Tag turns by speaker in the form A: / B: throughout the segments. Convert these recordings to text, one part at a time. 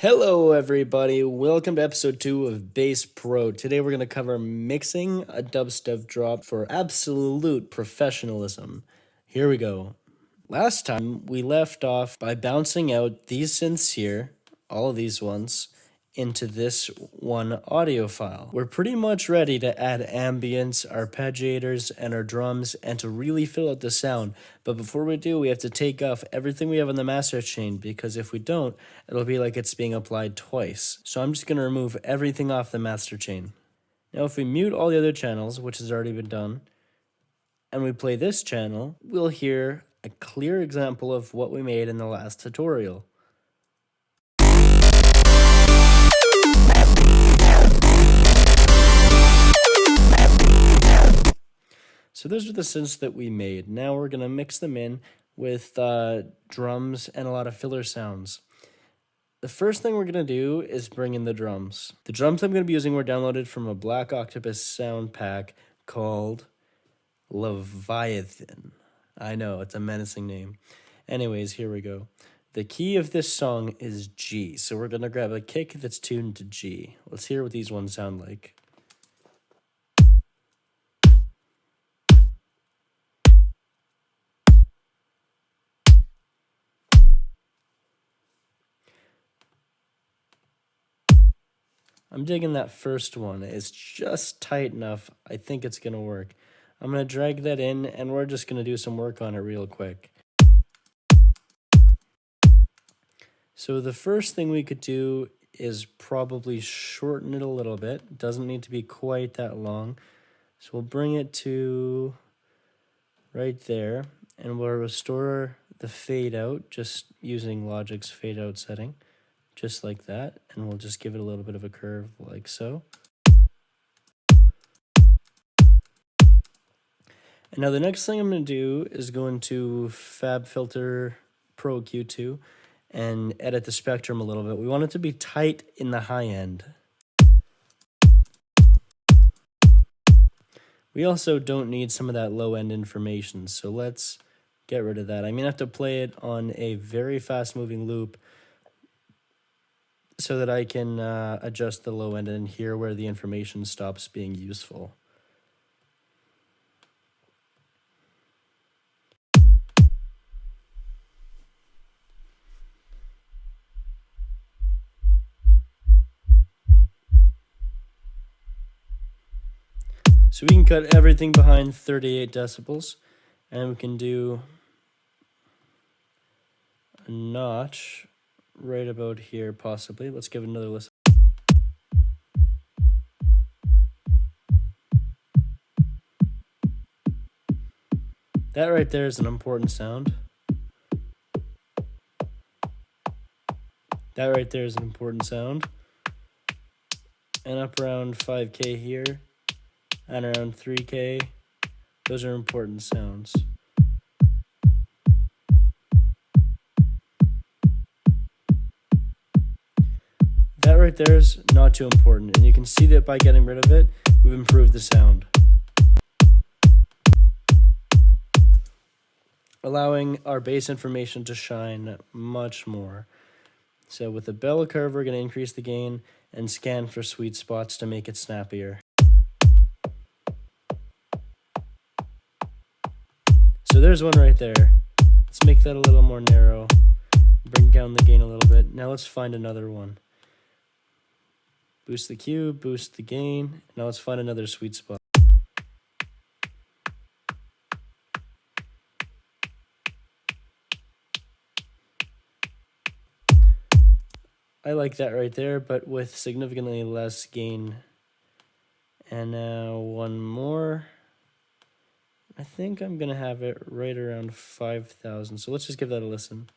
A: Hello everybody, welcome to episode 2 of BassPro. Today we're going to cover mixing a dubstep drop for absolute professionalism. Here we go. Last time we left off by bouncing out these synths here, all of these ones, into this one audio file. We're pretty much ready to add ambience, arpeggiators, and our drums, and to really fill out the sound. But before we do, we have to take off everything we have on the master chain, because if we don't, it'll be like it's being applied twice. So I'm just going to remove everything off the master chain. Now if we mute all the other channels, which has already been done, and we play this channel, we'll hear a clear example of what we made in the last tutorial. So those are the synths that we made. Now we're going to mix them in with drums and a lot of filler sounds. The first thing we're going to do is bring in the drums. The drums I'm going to be using were downloaded from a Black Octopus sound pack called Leviathan. I know, it's a menacing name. Anyways, here we go. The key of this song is G, so we're going to grab a kick that's tuned to G. Let's hear what these ones sound like. I'm digging that first one. It's just tight enough. I think it's going to work. I'm going to drag that in, and we're just going to do some work on it real quick. So the first thing we could do is probably shorten it a little bit. It doesn't need to be quite that long. So we'll bring it to right there, and we'll restore the fade out just using Logic's fade out setting. Just like that, and we'll just give it a little bit of a curve like so. And now the next thing I'm going to do is go into FabFilter Pro Q2 and edit the spectrum a little bit. We want it to be tight in the high end. We also don't need some of that low end information, so let's get rid of that. I'm going to have to play it on a very fast moving loop so that I can adjust the low end and hear where the information stops being useful. So we can cut everything behind 38 decibels, and we can do a notch right about here, possibly. Let's give it another listen. That right there is an important sound. That right there is an important sound. And up around 5K here, and around 3K, those are important sounds. That right there is not too important, and you can see that by getting rid of it, we've improved the sound. Allowing our bass information to shine much more. So with the bell curve, we're going to increase the gain and scan for sweet spots to make it snappier. So there's one right there. Let's make that a little more narrow. Bring down the gain a little bit. Now let's find another one. Boost the Q, boost the gain. Now let's find another sweet spot. I like that right there, but with significantly less gain. And now one more. I think I'm going to have it right around 5,000. So let's just give that a listen.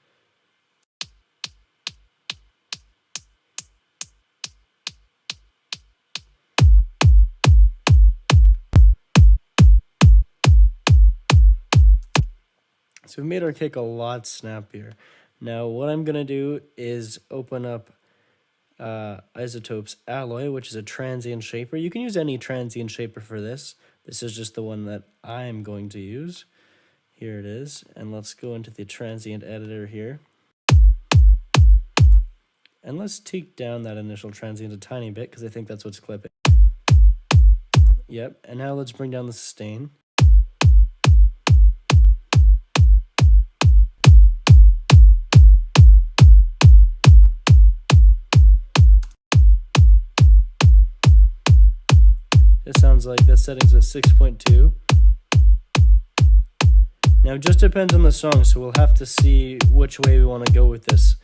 A: So we made our kick a lot snappier. Now what I'm going to do is open up Isotope's Alloy, which is a transient shaper. You can use any transient shaper for this. This is just the one that I'm going to use. Here it is. And let's go into the transient editor here. And let's tweak down that initial transient a tiny bit because I think that's what's clipping. Yep, and now let's bring down the sustain. It sounds like that setting's at 6.2. Now it just depends on the song, so we'll have to see which way we want to go with this.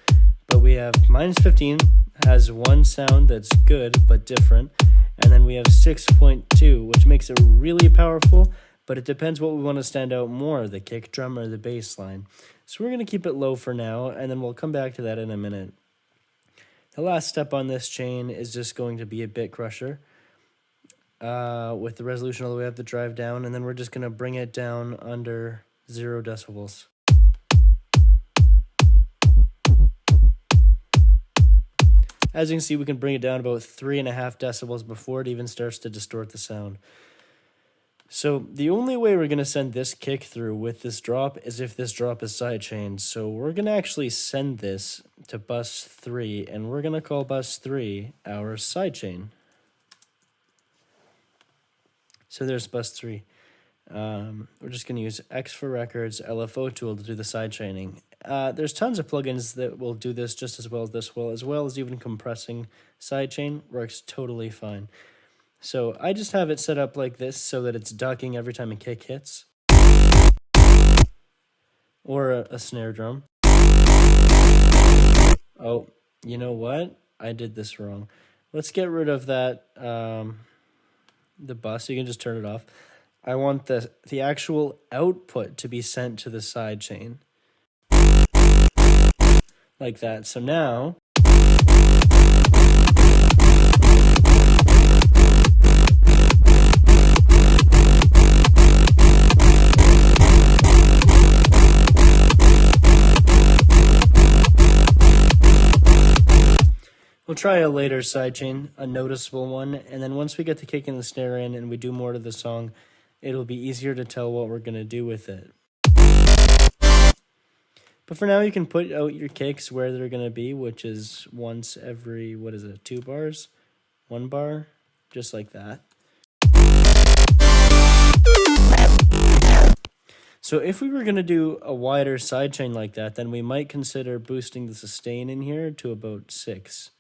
A: But we have -15 has one sound that's good but different, and then we have 6.2, which makes it really powerful, but it depends what we want to stand out more, the kick drum or the bass line. So we're going to keep it low for now, and then we'll come back to that in a minute. The last step on this chain is just going to be a bit crusher. With the resolution all the way up the drive down, and then we're just going to bring it down under 0 decibels. As you can see, we can bring it down about 3.5 decibels before it even starts to distort the sound. So the only way we're going to send this kick through with this drop is if this drop is sidechained. So we're going to actually send this to bus 3, and we're going to call bus 3 our sidechain. So there's bus 3. We're just going to use X for records, LFO tool to do the sidechaining. There's tons of plugins that will do this just as well as this will, as well as even compressing sidechain works totally fine. So I just have it set up like this so that it's ducking every time a kick hits. Or a snare drum. Oh, you know what? I did this wrong. Let's get rid of that, the bus. You can just turn it off. I want the actual output to be sent to the sidechain. Like that. So now we'll try a later sidechain, a noticeable one, and then once we get the kick and the snare in and we do more to the song, it'll be easier to tell what we're going to do with it. But for now, you can put out your kicks where they're going to be, which is once every, 2 bars? 1 bar? Just like that. So if we were going to do a wider sidechain like that, then we might consider boosting the sustain in here to about 6.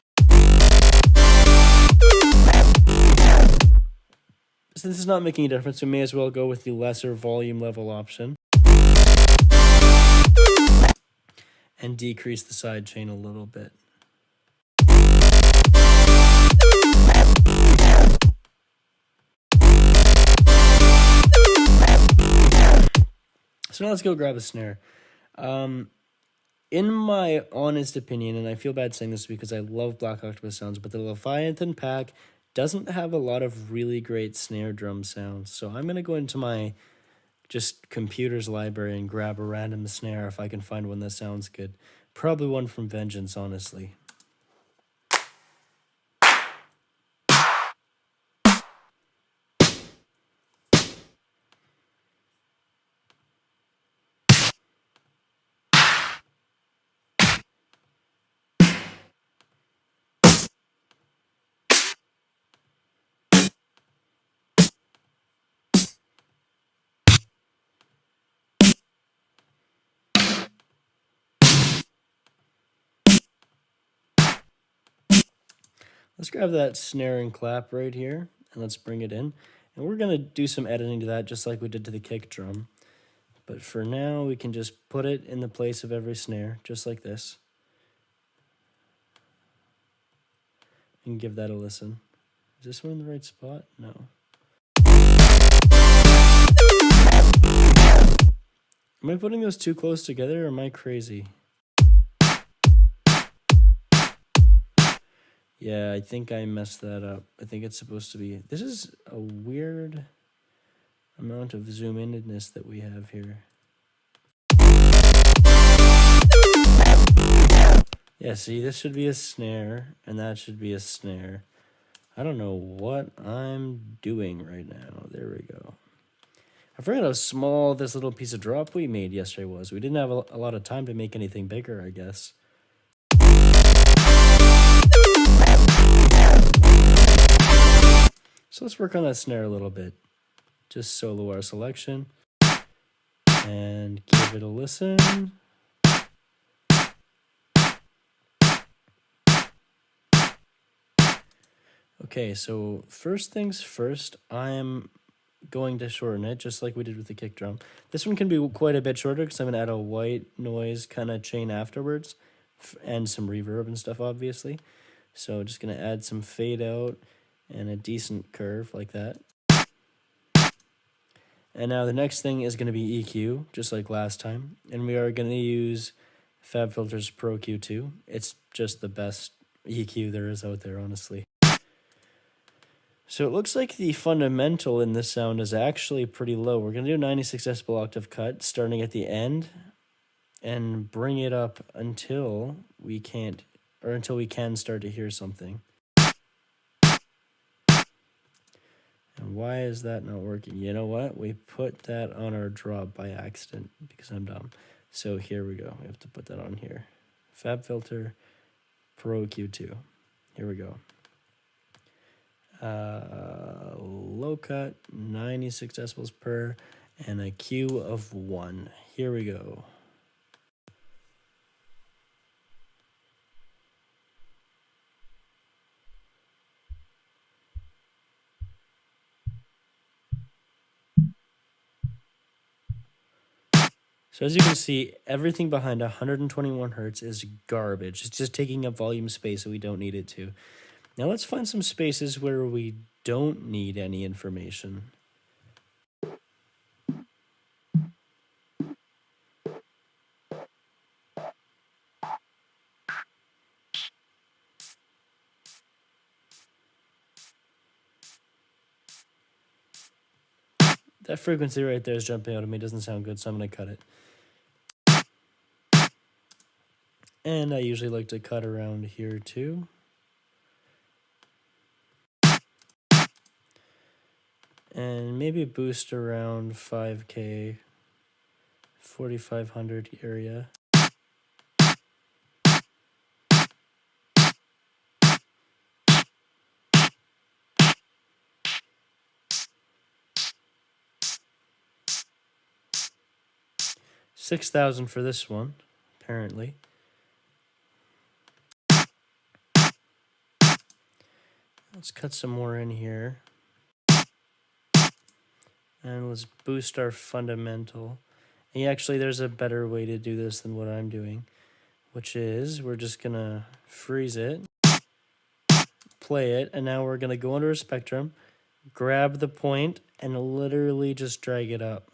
A: Since this is not making a difference, we may as well go with the lesser volume level option. And decrease the sidechain a little bit. So now let's go grab a snare. In my honest opinion, and I feel bad saying this because I love Black Octopus sounds, but the Leviathan pack doesn't have a lot of really great snare drum sounds. So I'm going to go into my just computer's library and grab a random snare if I can find one that sounds good. Probably one from Vengeance, honestly. Let's grab that snare and clap right here, and let's bring it in. And we're going to do some editing to that just like we did to the kick drum. But for now, we can just put it in the place of every snare, just like this. And give that a listen. Is this one in the right spot? No. Am I putting those too close together, or am I crazy? Yeah, I think I messed that up. I think it's supposed to be... This is a weird amount of zoom-inness that we have here. Yeah, see, this should be a snare, and that should be a snare. I don't know what I'm doing right now. There we go. I forgot how small this little piece of drop we made yesterday was. We didn't have a lot of time to make anything bigger, I guess. let's work on that snare a little bit. Just solo our selection and give it a listen. Okay, so first things first, I'm going to shorten it just like we did with the kick drum. This one can be quite a bit shorter because I'm going to add a white noise kind of chain afterwards and some reverb and stuff, obviously. So just going to add some fade out and a decent curve like that. And now the next thing is going to be EQ, just like last time. And we are going to use FabFilter's Pro Q2. It's just the best EQ there is out there, honestly. So it looks like the fundamental in this sound is actually pretty low. We're going to do 96 decibel octave cut starting at the end and bring it up until we can't, or until we can start to hear something. And why is that not working? You know what? We put that on our drop by accident because I'm dumb. So here we go. We have to put that on here. FabFilter Pro Q2. Here we go. Low cut, 96 decibels per, and a Q of 1. Here we go. So as you can see, everything behind 121 hertz is garbage. It's just taking up volume space that we don't need it to. Now let's find some spaces where we don't need any information. That frequency right there is jumping out at me. It doesn't sound good, so I'm going to cut it. And I usually like to cut around here too. And maybe boost around 5K, 4,500 area. $6,000 for this one, apparently. Let's cut some more in here. And let's boost our fundamental. And actually, there's a better way to do this than what I'm doing, which is we're just going to freeze it, play it, and now we're going to go under a spectrum, grab the point, and literally just drag it up.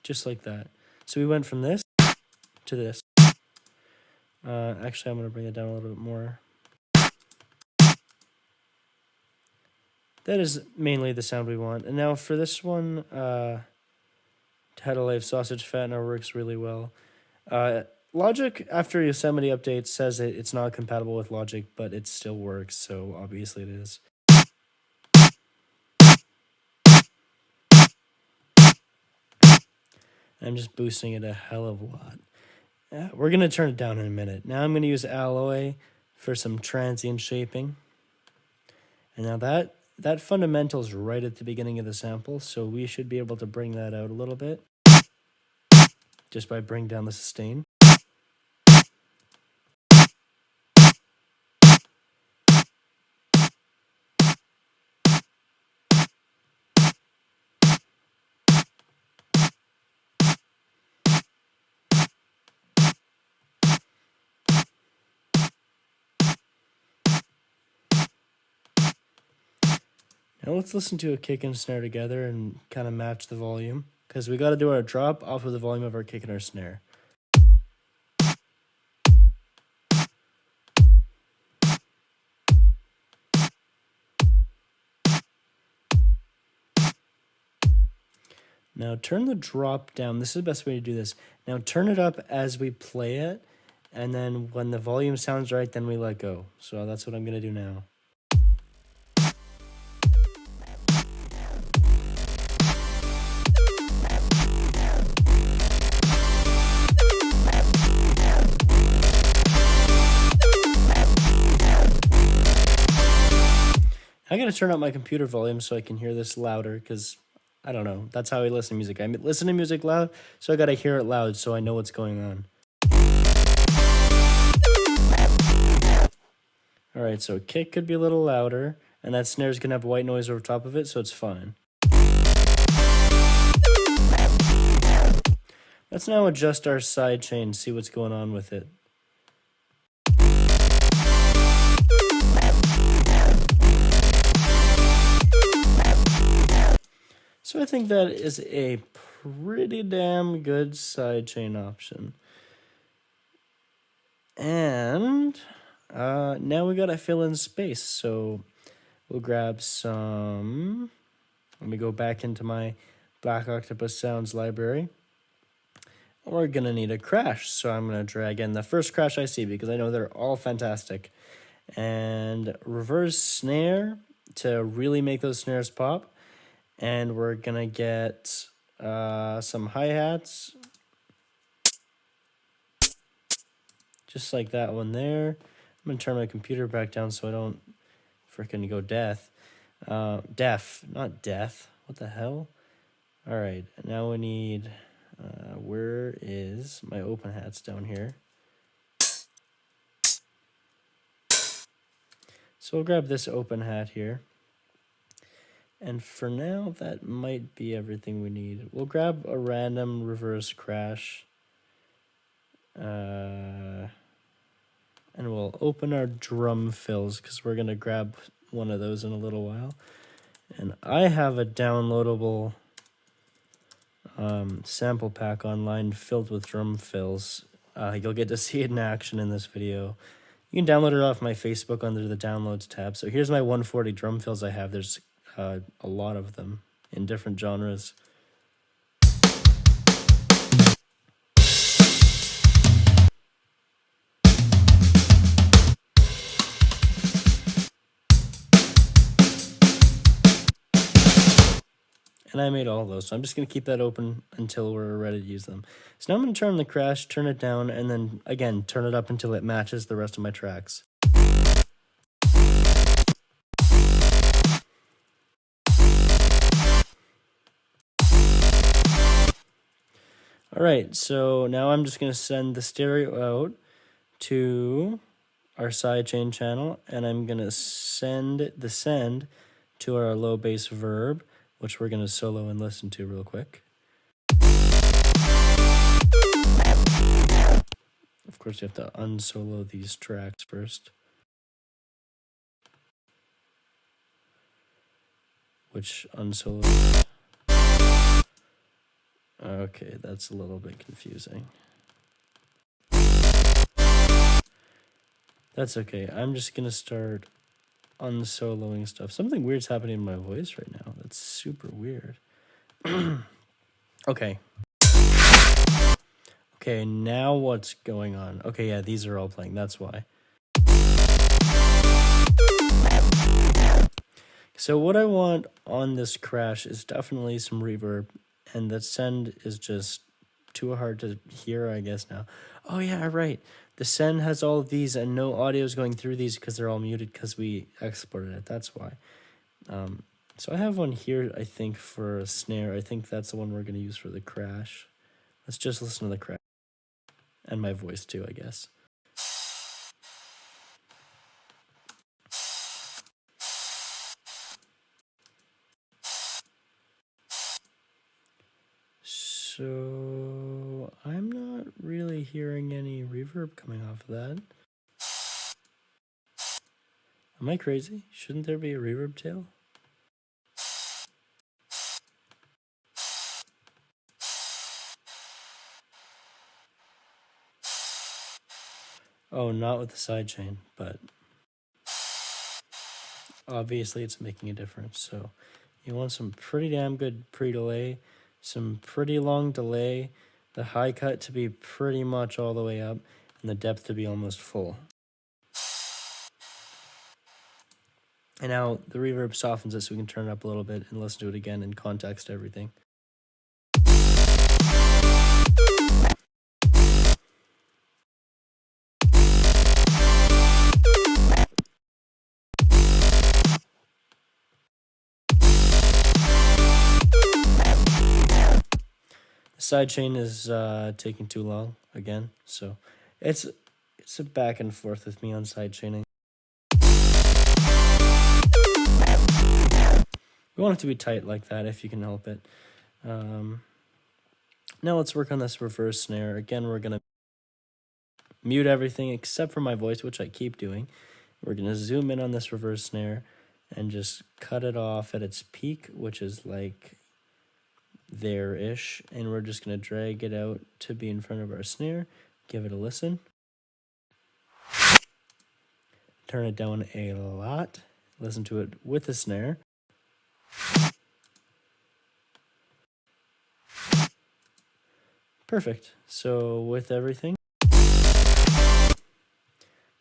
A: Just like that. So we went from this to this. Actually, I'm going to bring it down a little bit more. That is mainly the sound we want. And now for this one, Tidal Life Sausage Fat now works really well. Logic, after Yosemite updates, says it's not compatible with Logic, but it still works, so obviously it is. I'm just boosting it a hell of a lot. We're going to turn it down in a minute. Now I'm going to use Alloy for some transient shaping. And now that fundamental is right at the beginning of the sample, so we should be able to bring that out a little bit just by bringing down the sustain. Now let's listen to a kick and snare together and kind of match the volume, because we got to do our drop off of the volume of our kick and our snare. Now turn the drop down. This is the best way to do this. Now turn it up as we play it, and then when the volume sounds right, then we let go. So that's what I'm going to do now. going to turn up my computer volume so I can hear this louder, because I don't know. That's how I listen to music. I listen to music loud, so I got to hear it loud so I know what's going on. All right, so kick could be a little louder, and that snare's going to have white noise over top of it, so it's fine. Let's now adjust our sidechain, see what's going on with it. So I think that is a pretty damn good sidechain option. And now we gotta fill in space. So we'll grab some. Let me go back into my Black Octopus Sounds library. We're gonna need a crash. So I'm gonna drag in the first crash I see because I know they're all fantastic. And reverse snare to really make those snares pop. And we're gonna get some hi-hats, just like that one there. I'm gonna turn my computer back down so I don't freaking go deaf, not death. What the hell? All right, now we need, where is my open hats down here? So we'll grab this open hat here. And for now, that might be everything we need. We'll grab a random reverse crash. And we'll open our drum fills because we're going to grab one of those in a little while. And I have a downloadable sample pack online filled with drum fills. You'll get to see it in action in this video. You can download it off my Facebook under the downloads tab. So here's my 140 drum fills I have. There's a lot of them in different genres. And I made all those, so I'm just going to keep that open until we're ready to use them. So now I'm going to turn the crash, turn it down, and then, again, turn it up until it matches the rest of my tracks. All right, so now I'm just going to send the stereo out to our sidechain channel, and I'm going to send the send to our low bass verb, which we're going to solo and listen to real quick. Of course, you have to unsolo these tracks first. Which unsolo? Okay, that's a little bit confusing. That's okay. I'm just going to start unsoloing stuff. Something weird's happening in my voice right now. That's super weird. Okay. Okay, now what's going on? Okay, yeah, these are all playing. That's why. So what I want on this crash is definitely some reverb, and that send is just too hard to hear, I guess, now. Oh, yeah, right. The send has all of these, and no audio is going through these because they're all muted because we exported it. That's why. So I have one here, I think, for a snare. I think that's the one we're going to use for the crash. Let's just listen to the crash. And my voice, too, I guess. So I'm not really hearing any reverb coming off of that. Am I crazy? Shouldn't there be a reverb tail? Oh, not with the sidechain, but obviously it's making a difference. So you want some pretty damn good pre-delay, some pretty long delay, the high cut to be pretty much all the way up, and the depth to be almost full. And now the reverb softens it so we can turn it up a little bit and listen to it again in context everything. Sidechain is taking too long again, so it's a back and forth with me on sidechaining. We want it to be tight like that if you can help it. Now let's work on this reverse snare. Again, we're going to mute everything except for my voice, which I keep doing. We're going to zoom in on this reverse snare and just cut it off at its peak, which is like there-ish. And we're just going to drag it out to be in front of our snare. Give it a listen. Turn it down a lot. Listen to it with the snare. Perfect. So with everything,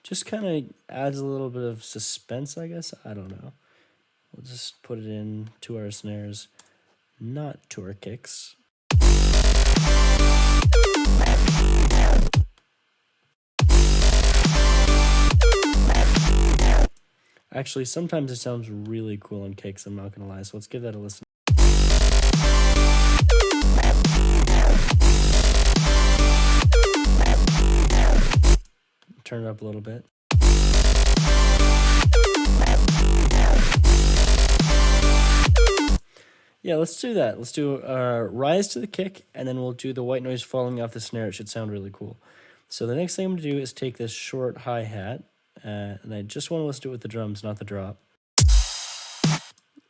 A: just kind of adds a little bit of suspense, I guess. I don't know. We'll just put it in to our snares, not to our kicks. Actually, sometimes it sounds really cool on kicks, I'm not going to lie. So let's give that a listen. Turn it up a little bit. Yeah, let's do that. Let's do rise to the kick, and then we'll do the white noise falling off the snare. It should sound really cool. So the next thing I'm going to do is take this short hi-hat, and I just want to listen to it with the drums, not the drop.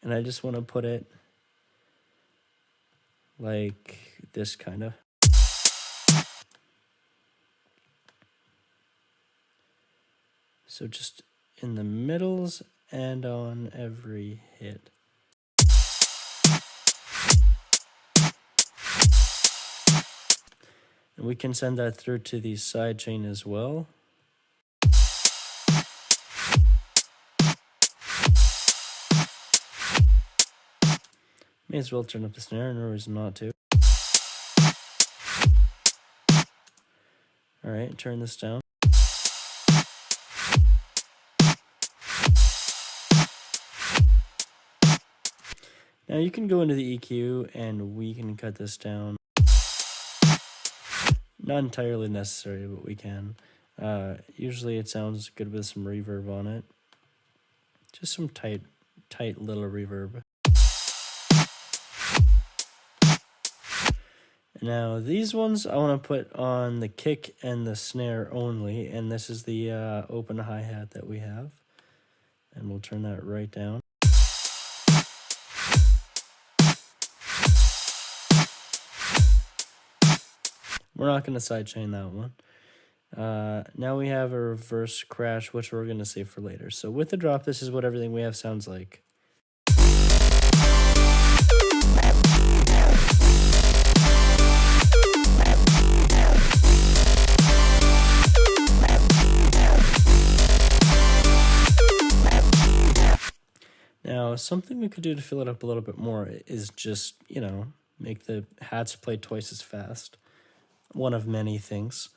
A: And I just want to put it like this kind of. So just in the middles and on every hit. And we can send that through to the sidechain as well. May as well turn up the snare, no reason not to. Alright, turn this down. Now you can go into the EQ and we can cut this down. Not entirely necessary, but we can. Usually it sounds good with some reverb on it. Just some tight little reverb. Now these ones I want to put on the kick and the snare only, and this is the open hi-hat that we have. And we'll turn that right down. We're not going to sidechain that one. Now we have a reverse crash, which we're going to save for later. So with the drop, this is what everything we have sounds like. Now, something we could do to fill it up a little bit more is just, you know, make the hats play twice as fast. One of many things.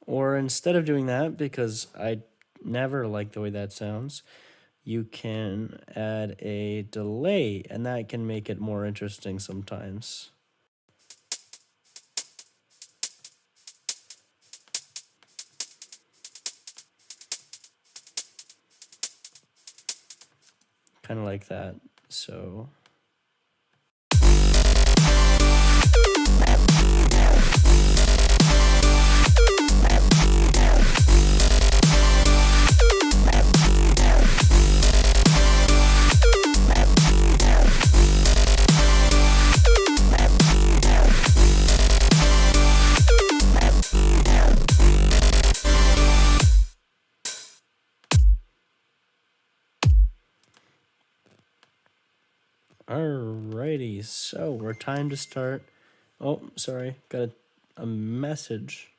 A: Or instead of doing that, because I never like the way that sounds, you can add a delay, and that can make it more interesting sometimes. Kind of like that. So alrighty, so we're time to start. Oh, sorry, got a message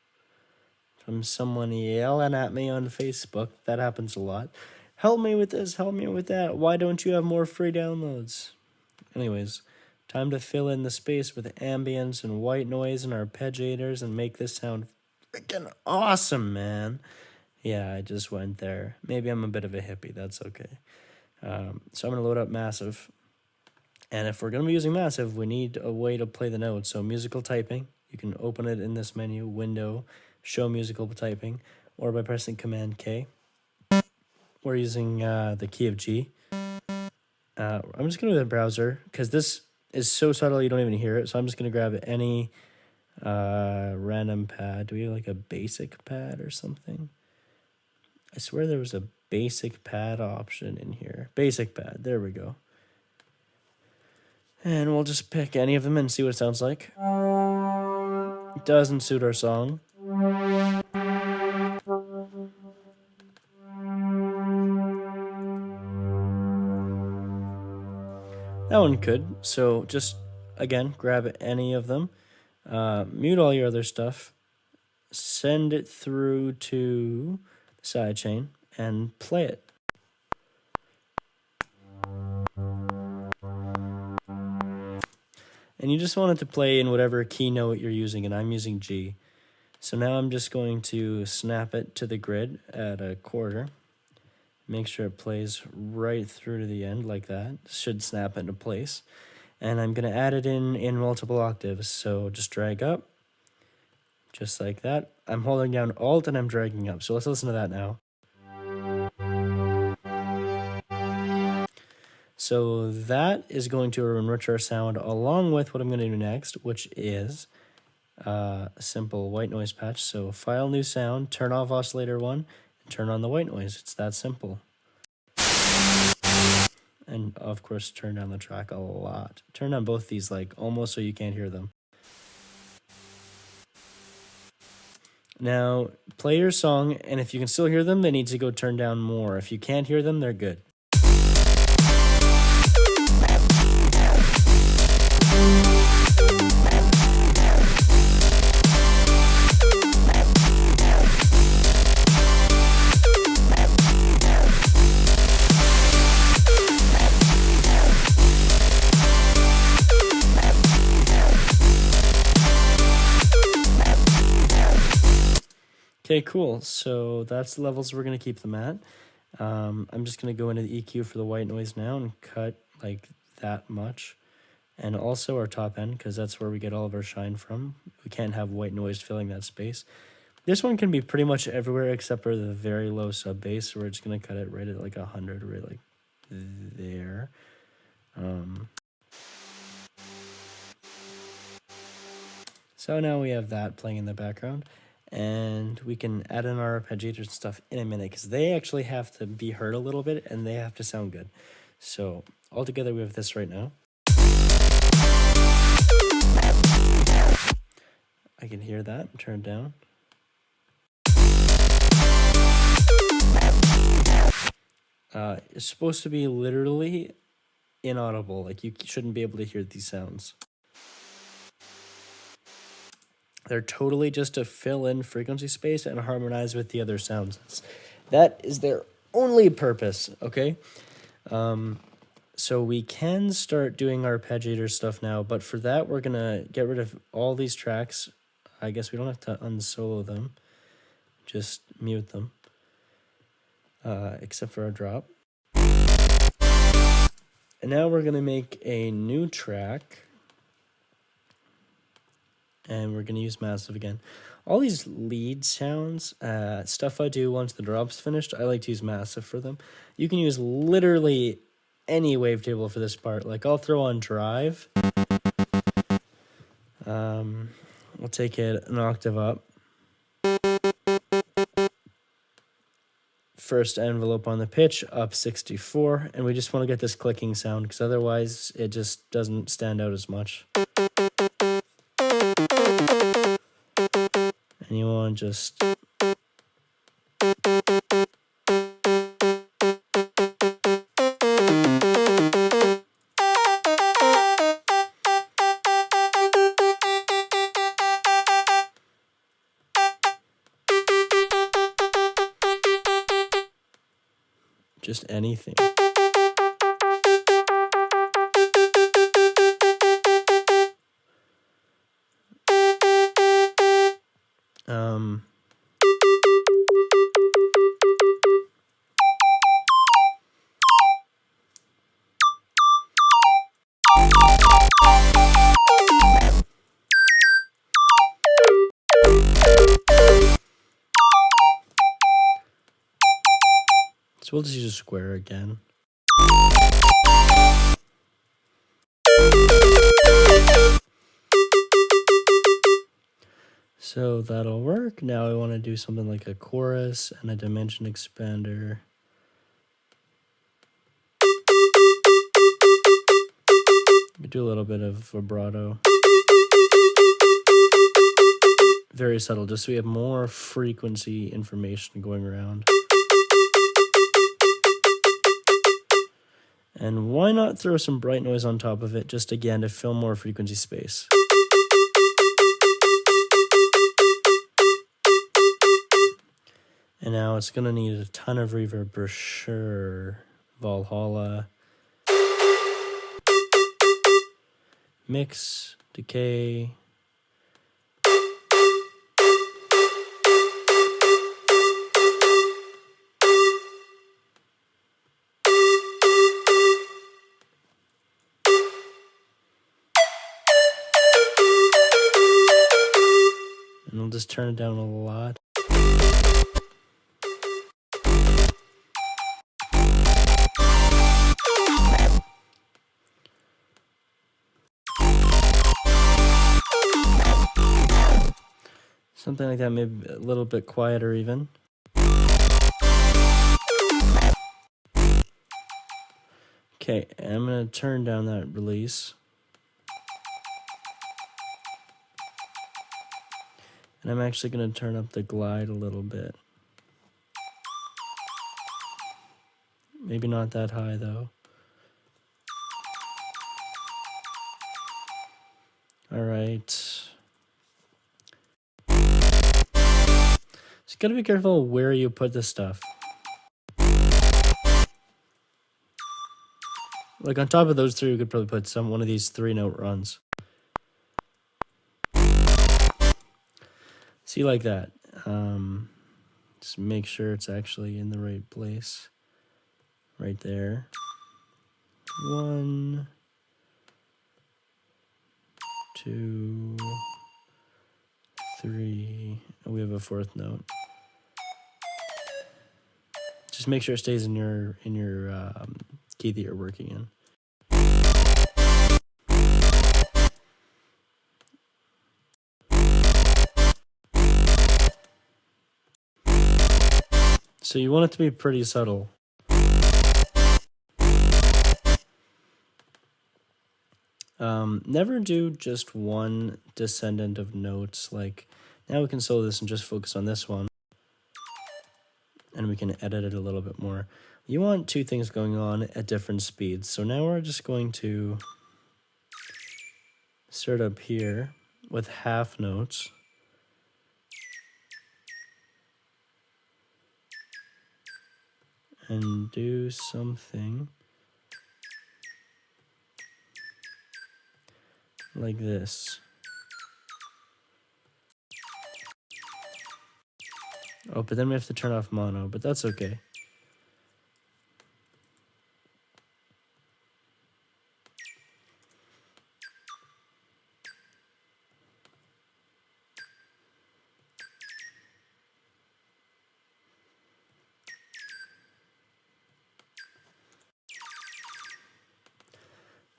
A: from someone yelling at me on Facebook. That happens a lot. Help me with this, help me with that. Why don't you have more free downloads? Anyways, time to fill in the space with ambience and white noise and arpeggiators and make this sound freaking awesome, man. Yeah, I just went there. Maybe I'm a bit of a hippie. That's okay. So I'm going to load up Massive. And if we're going to be using Massive, we need a way to play the notes. So musical typing, you can open it in this menu, Window, Show Musical Typing, or by pressing Command K. We're using the key of G. I'm just going to do the browser because this is so subtle you don't even hear it. So I'm just going to grab any random pad. Do we have like a basic pad or something? I swear there was a basic pad option in here. Basic pad, there we go. And we'll just pick any of them and see what it sounds like. It doesn't suit our song. That one could. So just, again, grab any of them. Mute all your other stuff. Send it through to the sidechain and play it. And you just want it to play in whatever key note you're using, and I'm using G. So now I'm just going to snap it to the grid at a quarter. Make sure it plays right through to the end like that. Should snap into place. And I'm going to add it in multiple octaves. So just drag up, just like that. I'm holding down Alt and I'm dragging up. So let's listen to that now. So that is going to enrich our sound along with what I'm going to do next, which is a simple white noise patch. So File, New Sound, turn off Oscillator 1, and turn on the white noise. It's that simple. And of course, turn down the track a lot. Turn down both these like almost so you can't hear them. Now, play your song, and if you can still hear them, they need to go turn down more. If you can't hear them, they're good. Okay, cool. So that's the levels we're going to keep them at. I'm just going to go into the EQ for the white noise now and cut like that much. And also our top end, because that's where we get all of our shine from. We can't have white noise filling that space. This one can be pretty much everywhere except for the very low sub bass. So we're just going to cut it right at like 100, right like there. So now we have that playing in the background. And we can add in our arpeggiators and stuff in a minute because they actually have to be heard a little bit and they have to sound good. So altogether we have this right now. I can hear that, turn it down. It's supposed to be literally inaudible, like you shouldn't be able to hear these sounds. They're totally just to fill in frequency space and harmonize with the other sounds. That is their only purpose, okay? So we can start doing arpeggiator stuff now, but for that, we're going to get rid of all these tracks. I guess we don't have to unsolo them. Just mute them, except for our drop. And now we're going to make a new track. And we're going to use Massive again. All these lead sounds, stuff I do once the drop's finished, I like to use Massive for them. You can use literally any wavetable for this part. Like I'll throw on Drive. We'll take it an octave up. First envelope on the pitch, up 64. And we just want to get this clicking sound because otherwise it just doesn't stand out as much. And you want to just anything. we'll just use a square again. So that'll work. Now I want to do something like a chorus and a dimension expander. Do a little bit of vibrato. Very subtle, just so we have more frequency information going around. And why not throw some bright noise on top of it, just again to fill more frequency space. And now it's gonna need a ton of reverb for sure. Valhalla. Mix, decay. And we'll just turn it down a lot. Something like that, maybe a little bit quieter even. Okay, and I'm going to turn down that release. And I'm actually going to turn up the glide a little bit. Maybe not that high though. All right. So you gotta be careful where you put this stuff. Like on top of those three, we could probably put one of these 3-note runs. See, like that. Just make sure it's actually in the right place. Right there. 1, 2, 3. Oh, we have a 4th note. Just make sure it stays in your key that you're working in. So you want it to be pretty subtle. Never do just one descendant of notes. Like, now we can solo this and just focus on this one. And we can edit it a little bit more. You want 2 things going on at different speeds. So now we're just going to start up here with half notes. And do something like this. Oh, but then we have to turn off mono, but that's okay.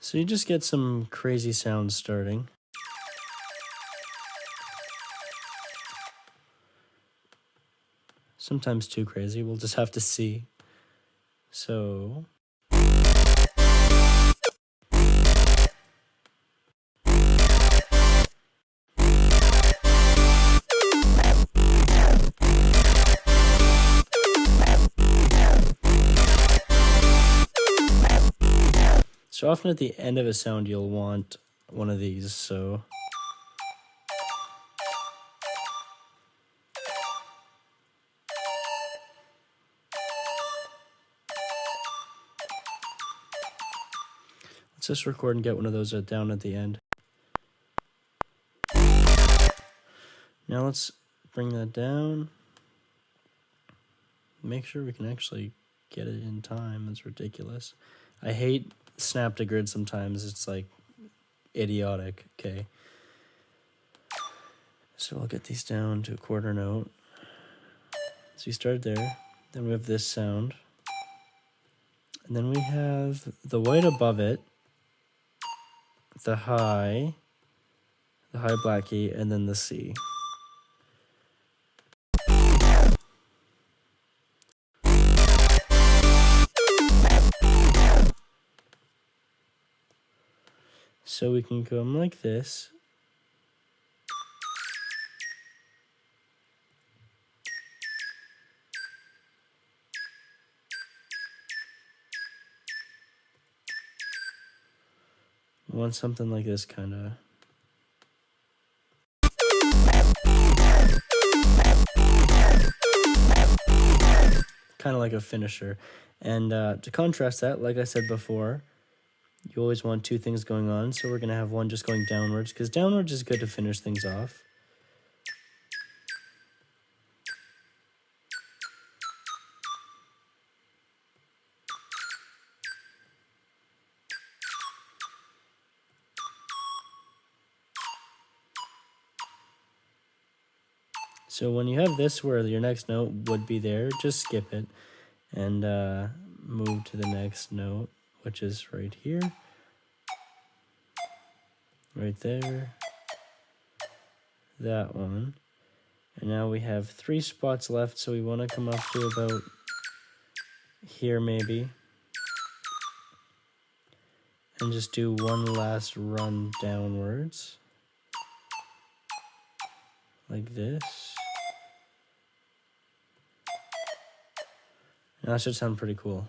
A: So you just get some crazy sounds starting. Sometimes too crazy, we'll just have to see. So often at the end of a sound, you'll want one of these, so. Let's just record and get one of those down at the end. Now let's bring that down. Make sure we can actually get it in time. That's ridiculous. I hate snap to grid sometimes. It's like idiotic. Okay. So I'll get these down to a 1/4 note. So you start there. Then we have this sound. And then we have the white above it, the high black key, and then the C. So we can come like this. We want something like this, kind of. Kind of like a finisher. And to contrast that, like I said before, you always want two things going on. So we're going to have one just going downwards, because downwards is good to finish things off. So when you have this where your next note would be there, just skip it and move to the next note, which is right here, right there, that one. And now we have 3 spots left, so we want to come up to about here maybe. And just do one last run downwards, like this. Now that should sound pretty cool.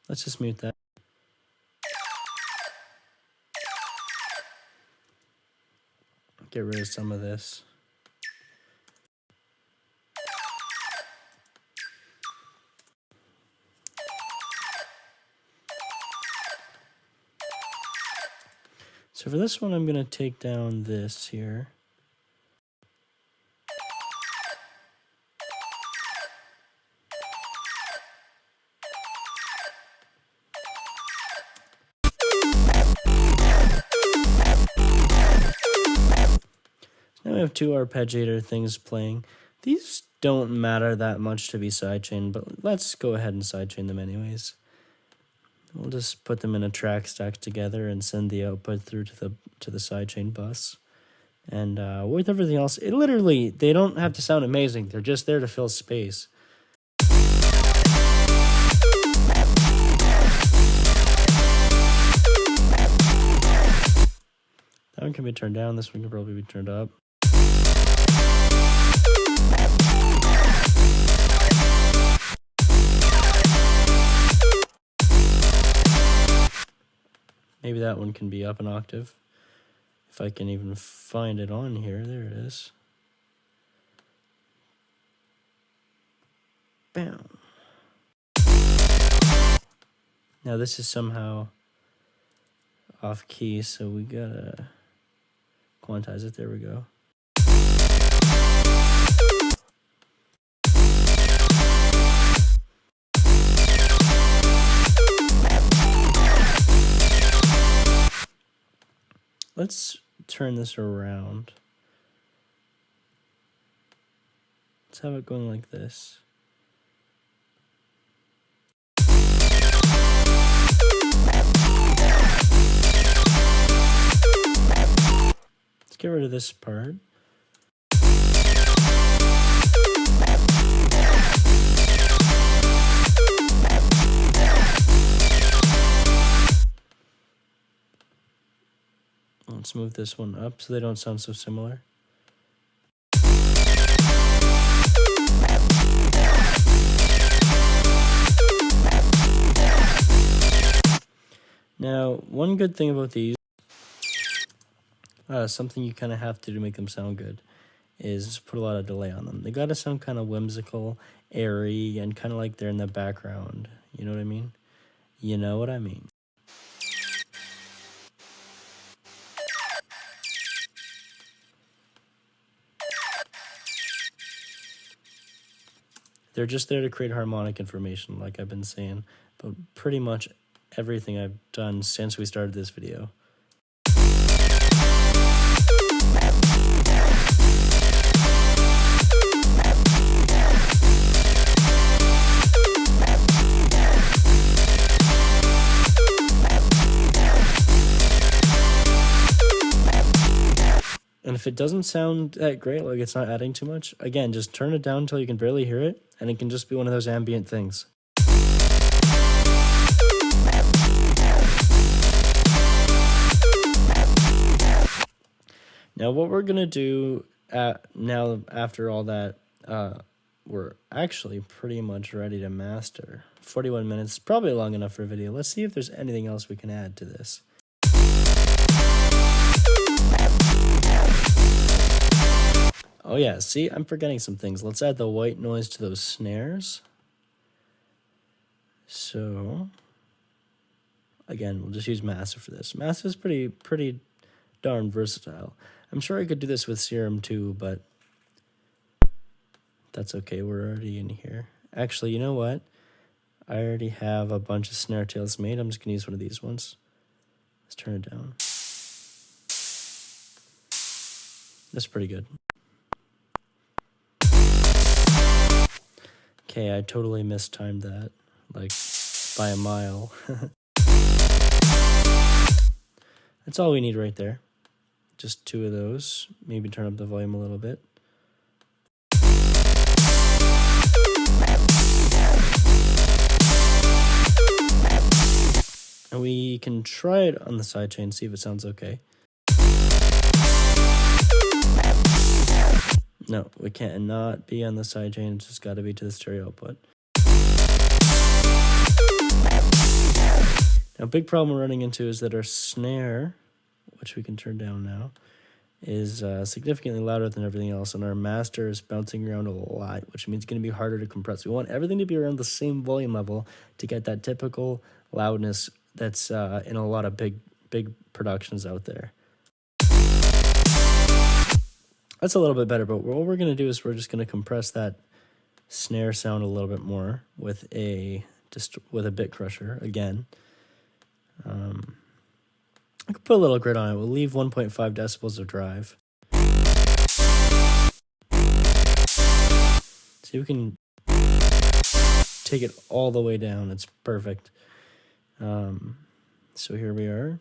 A: Let's just mute that. Get rid of some of this. So for this one, I'm going to take down this here. Now we have 2 arpeggiator things playing. These don't matter that much to be sidechained, but let's go ahead and sidechain them anyways. We'll just put them in a track stack together and send the output through to the sidechain bus. And with everything else, it literally, they don't have to sound amazing. They're just there to fill space. That one can be turned down. This one can probably be turned up. Maybe that one can be up an octave. If I can even find it on here. There it is. Bam. Now this is somehow off key, so we gotta quantize it. There we go. Let's turn this around. Let's have it going like this. Let's get rid of this part. Let's move this one up so they don't sound so similar. Now, one good thing about these, something you kind of have to make them sound good, is put a lot of delay on them. They gotta sound kind of whimsical, airy, and kind of like they're in the background. You know what I mean? You know what I mean. They're just there to create harmonic information, like I've been saying, but pretty much everything I've done since we started this video. And if it doesn't sound that great, like it's not adding too much, again, just turn it down until you can barely hear it, and it can just be one of those ambient things. Now what we're going to do now after all that, we're actually pretty much ready to master. 41 minutes, probably long enough for a video. Let's see if there's anything else we can add to this. Oh yeah, see, I'm forgetting some things. Let's add the white noise to those snares. So, again, we'll just use Massive for this. Massive is pretty darn versatile. I'm sure I could do this with Serum too, but that's okay, we're already in here. Actually, you know what? I already have a bunch of snare tails made. I'm just gonna use one of these ones. Let's turn it down. That's pretty good. Okay, I totally mistimed that, like, by a mile. That's all we need right there. Just 2 of those. Maybe turn up the volume a little bit. And we can try it on the sidechain, see if it sounds okay. No, we can't not be on the sidechain. It's just got to be to the stereo output. Now, a big problem we're running into is that our snare, which we can turn down now, is significantly louder than everything else, and our master is bouncing around a lot, which means it's going to be harder to compress. We want everything to be around the same volume level to get that typical loudness that's in a lot of big productions out there. That's a little bit better, but what we're going to do is we're just going to compress that snare sound a little bit more with a bit crusher again. I could put a little grid on it. We'll leave 1.5 decibels of drive. See, we can take it all the way down. It's perfect. So here we are.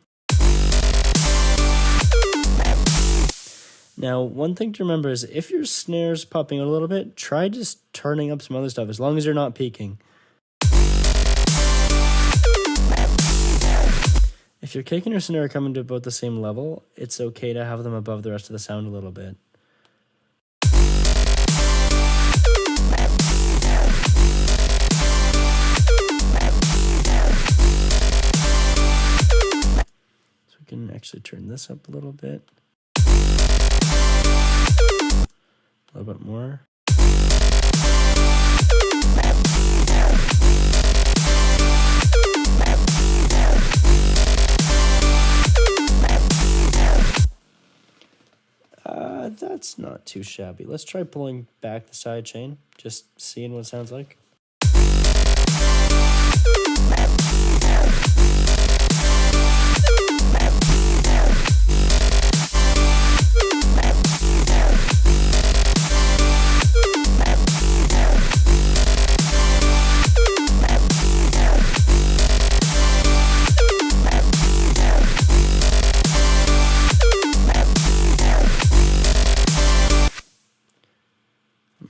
A: Now, one thing to remember is if your snare's popping out a little bit, try just turning up some other stuff as long as you're not peaking. If your kick and your snare are coming to about the same level, it's okay to have them above the rest of the sound a little bit. So we can actually turn this up a little bit. A little bit more. That's not too shabby. Let's try pulling back the sidechain, just seeing what it sounds like.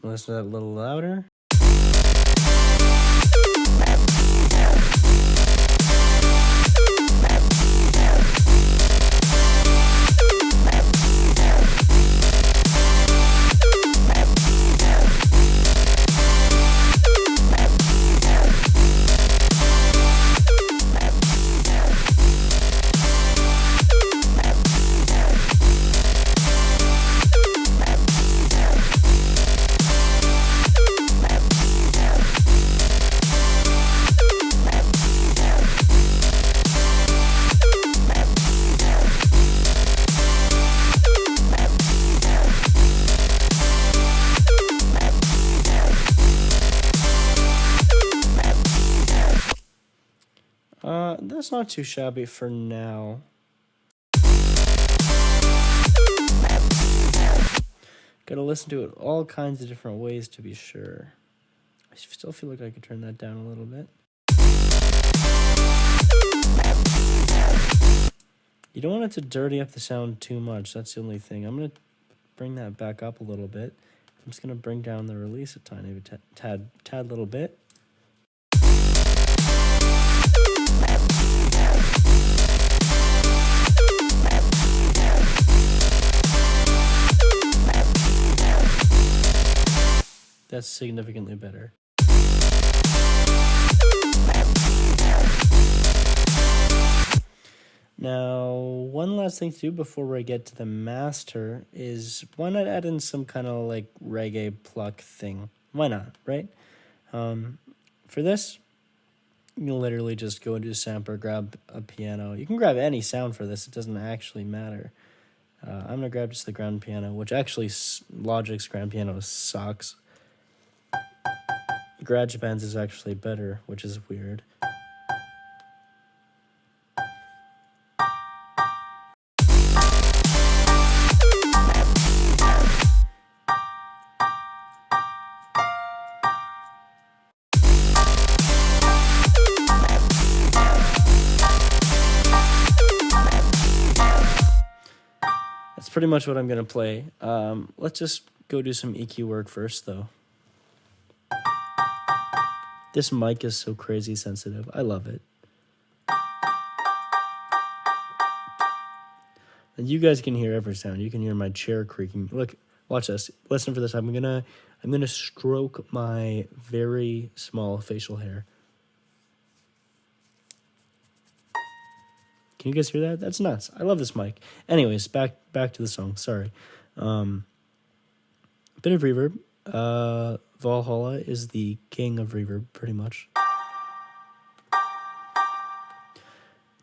A: Listen to that a little louder. That's not too shabby for now. Gotta listen to it all kinds of different ways to be sure. I still feel like I could turn that down a little bit. You don't want it to dirty up the sound too much. That's the only thing. I'm gonna bring that back up a little bit. I'm just going to bring down the release a tiny tad little bit. That's significantly better. Now, one last thing to do before I get to the master is why not add in some kind of like reggae pluck thing? Why not, right? For this, you literally just go into a sampler, grab a piano. You can grab any sound for this. It doesn't actually matter. I'm going to grab just the grand piano, which actually Logic's grand piano sucks. GarageBand's is actually better, which is weird. That's pretty much what I'm going to play. Let's just go do some EQ work first, though. This mic is so crazy sensitive. I love it. And you guys can hear every sound. You can hear my chair creaking. Look, watch this. Listen for this. I'm gonna stroke my very small facial hair. Can you guys hear that? That's nuts. I love this mic. Anyways, back to the song. Sorry. Bit of reverb. Valhalla is the king of reverb, pretty much.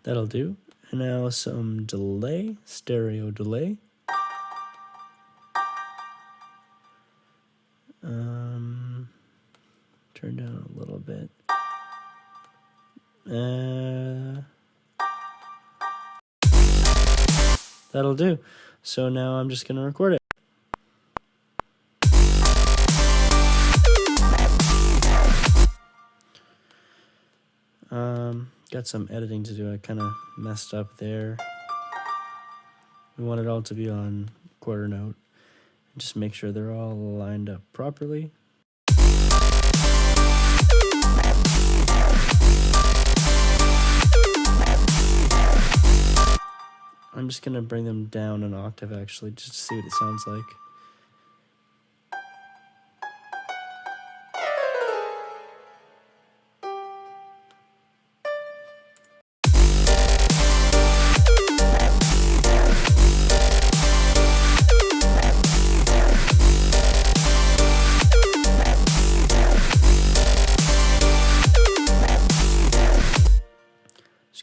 A: That'll do. And now some delay, stereo delay. Turn down a little bit. That'll do. So now I'm just going to record it. Got some editing to do. I kind of messed up there. We want it all to be on quarter note. Just make sure they're all lined up properly. I'm just going to bring them down an octave, actually, just to see what it sounds like.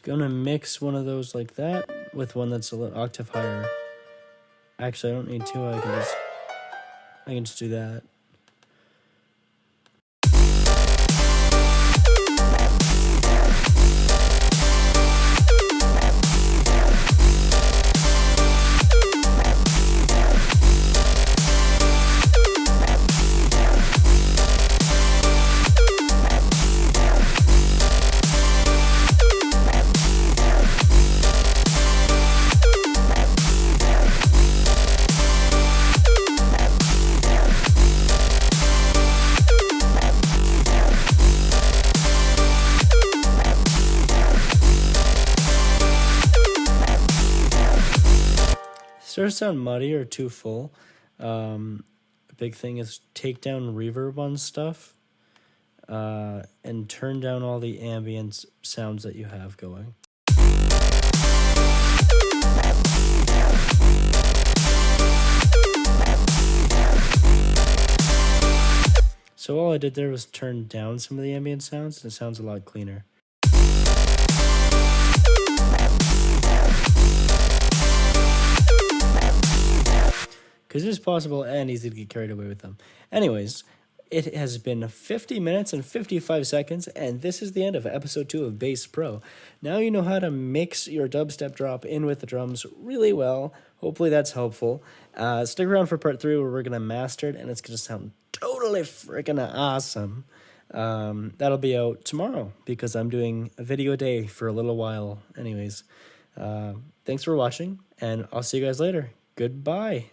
A: Gonna mix one of those like that with one that's a little octave higher. Actually, I don't need two. I can just do that. Starts to sound muddy or too full. A big thing is take down reverb on stuff and turn down all the ambient sounds that you have going. So all I did there was turn down some of the ambient sounds, and it sounds a lot cleaner. Because it is possible and easy to get carried away with them. Anyways, it has been 50 minutes and 55 seconds, and this is the end of episode 2 of BassPro. Now you know how to mix your dubstep drop in with the drums really well. Hopefully that's helpful. Stick around for part 3 where we're going to master it, and it's going to sound totally freaking awesome. That'll be out tomorrow because I'm doing a video a day for a little while. Anyways, thanks for watching, and I'll see you guys later. Goodbye.